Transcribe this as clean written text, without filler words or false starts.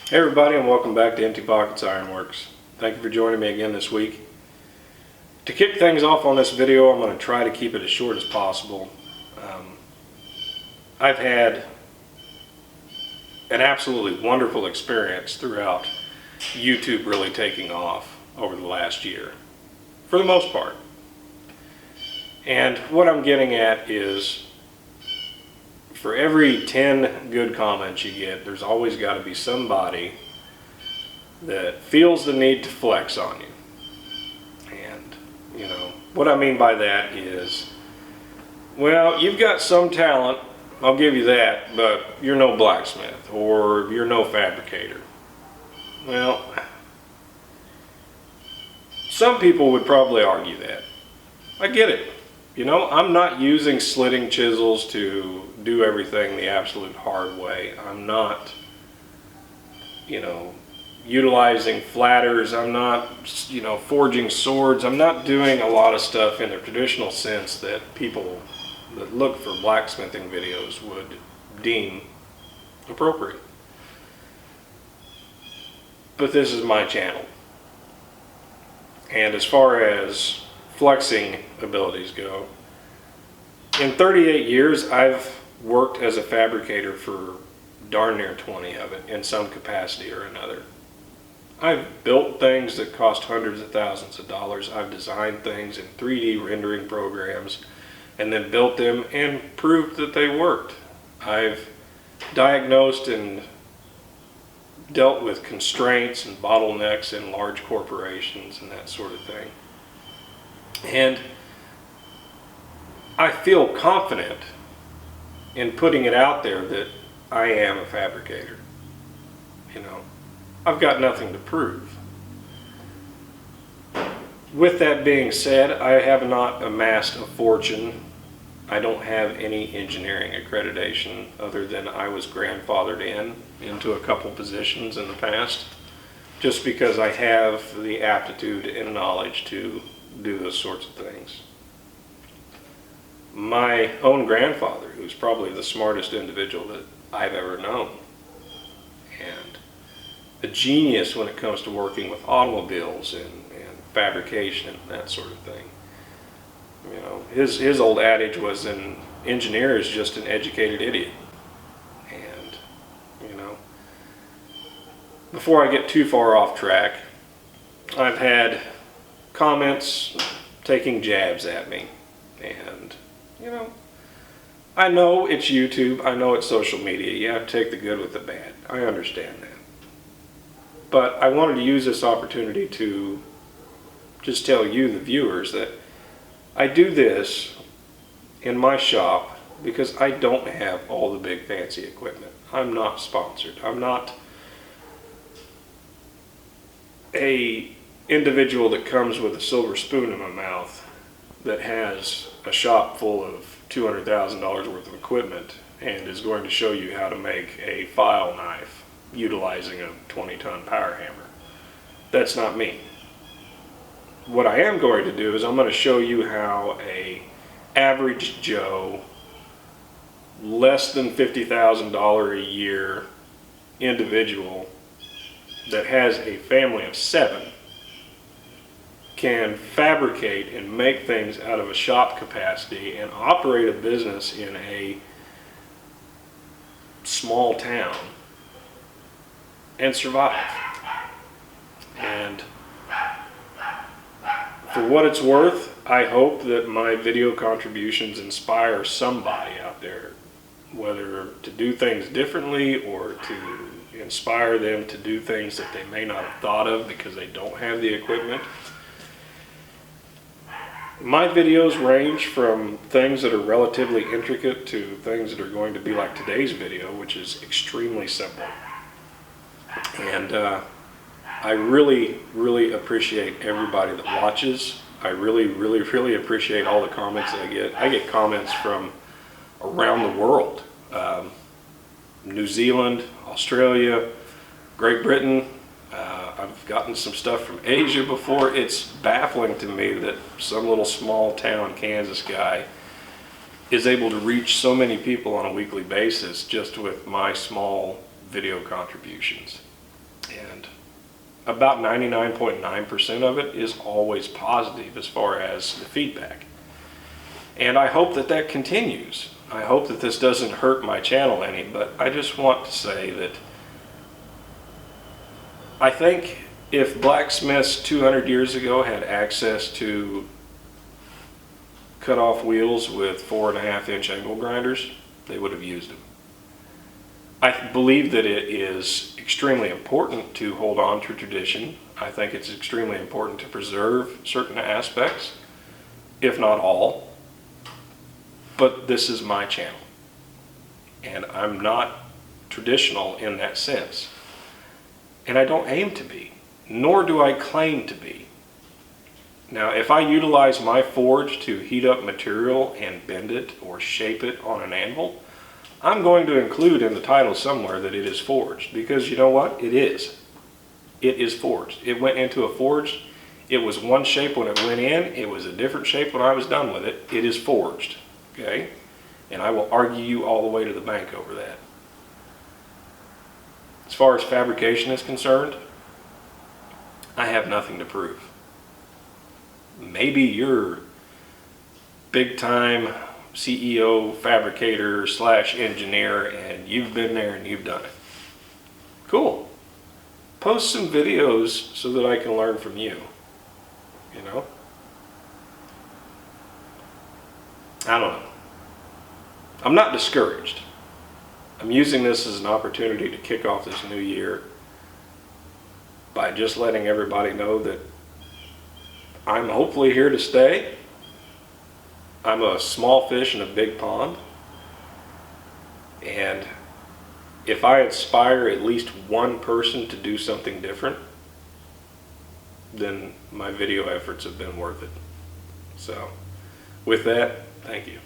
Hey everybody, and welcome back to Empty Pockets Ironworks. Thank you for joining me again this week. To kick things off on this video, I'm going to try to keep it as short as possible. I've had an absolutely wonderful experience throughout YouTube really taking off over the last year, for the most part. And what I'm getting at is, for every 10 good comments you get, there's always got to be somebody that feels the need to flex on you. And, you know, what I mean by that is, well, you've got some talent, I'll give you that, but you're no blacksmith, or you're no fabricator. Well, some people would probably argue that. I get it. You know, I'm not using slitting chisels to do everything the absolute hard way. I'm not, you know, utilizing flatters. I'm not, you know, forging swords. I'm not doing a lot of stuff in the traditional sense that people that look for blacksmithing videos would deem appropriate. But this is my channel. And as far as flexing abilities go, in 38 years I've worked as a fabricator for darn near 20 of it in some capacity or another. I've built things that cost hundreds of thousands of dollars. I've designed things in 3D rendering programs and then built them and proved that they worked. I've diagnosed and dealt with constraints and bottlenecks in large corporations and that sort of thing. And I feel confident in putting it out there that I am a fabricator. You know, I've got nothing to prove. With that being said, I have not amassed a fortune. I don't have any engineering accreditation other than I was grandfathered into a couple positions in the past, just because I have the aptitude and knowledge to do those sorts of things. My own grandfather, who's probably the smartest individual that I've ever known, and a genius when it comes to working with automobiles and fabrication and that sort of thing. You know, his old adage was, an engineer is just an educated idiot. And, you know, before I get too far off track, I've had comments taking jabs at me, and you know, I know it's YouTube, I know it's social media, you have to take the good with the bad, I understand that, but I wanted to use this opportunity to just tell you, the viewers, that I do this in my shop because I don't have all the big fancy equipment. I'm not sponsored. I'm not a individual that comes with a silver spoon in my mouth that has a shop full of $200,000 worth of equipment and is going to show you how to make a file knife utilizing a 20-ton power hammer. That's not me. What I am going to do is I'm going to show you how a average Joe, less than $50,000 a year individual that has a family of 7 can fabricate and make things out of a shop capacity and operate a business in a small town and survive. And for what it's worth, I hope that my video contributions inspire somebody out there, whether to do things differently or to inspire them to do things that they may not have thought of because they don't have the equipment. My videos range from things that are relatively intricate to things that are going to be like today's video, which is extremely simple. And I really, really appreciate everybody that watches. I really, really, really appreciate all the comments that I get. I get comments from around the world. New Zealand, Australia, Great Britain. I've gotten some stuff from Asia before. It's baffling to me that some little small town Kansas guy is able to reach so many people on a weekly basis just with my small video contributions. And about 99.9% of it is always positive as far as the feedback. And I hope that that continues. I hope that this doesn't hurt my channel any, but I just want to say that I think if blacksmiths 200 years ago had access to cut off wheels with 4.5-inch angle grinders, they would have used them. I believe that it is extremely important to hold on to tradition. I think it's extremely important to preserve certain aspects, if not all. But this is my channel, and I'm not traditional in that sense. And I don't aim to be, nor do I claim to be. Now, if I utilize my forge to heat up material and bend it or shape it on an anvil, I'm going to include in the title somewhere that it is forged, because you know what? It is. It is forged. It went into a forge. It was one shape when it went in. It was a different shape when I was done with it. It is forged. Okay? And I will argue you all the way to the bank over that. As far as fabrication is concerned, I have nothing to prove. Maybe you're big time CEO, fabricator / engineer, and you've been there and you've done it. Cool. Post some videos so that I can learn from you. You know? I don't know. I'm not discouraged. I'm using this as an opportunity to kick off this new year by just letting everybody know that I'm hopefully here to stay. I'm a small fish in a big pond. And if I inspire at least one person to do something different, then my video efforts have been worth it. So, with that, thank you.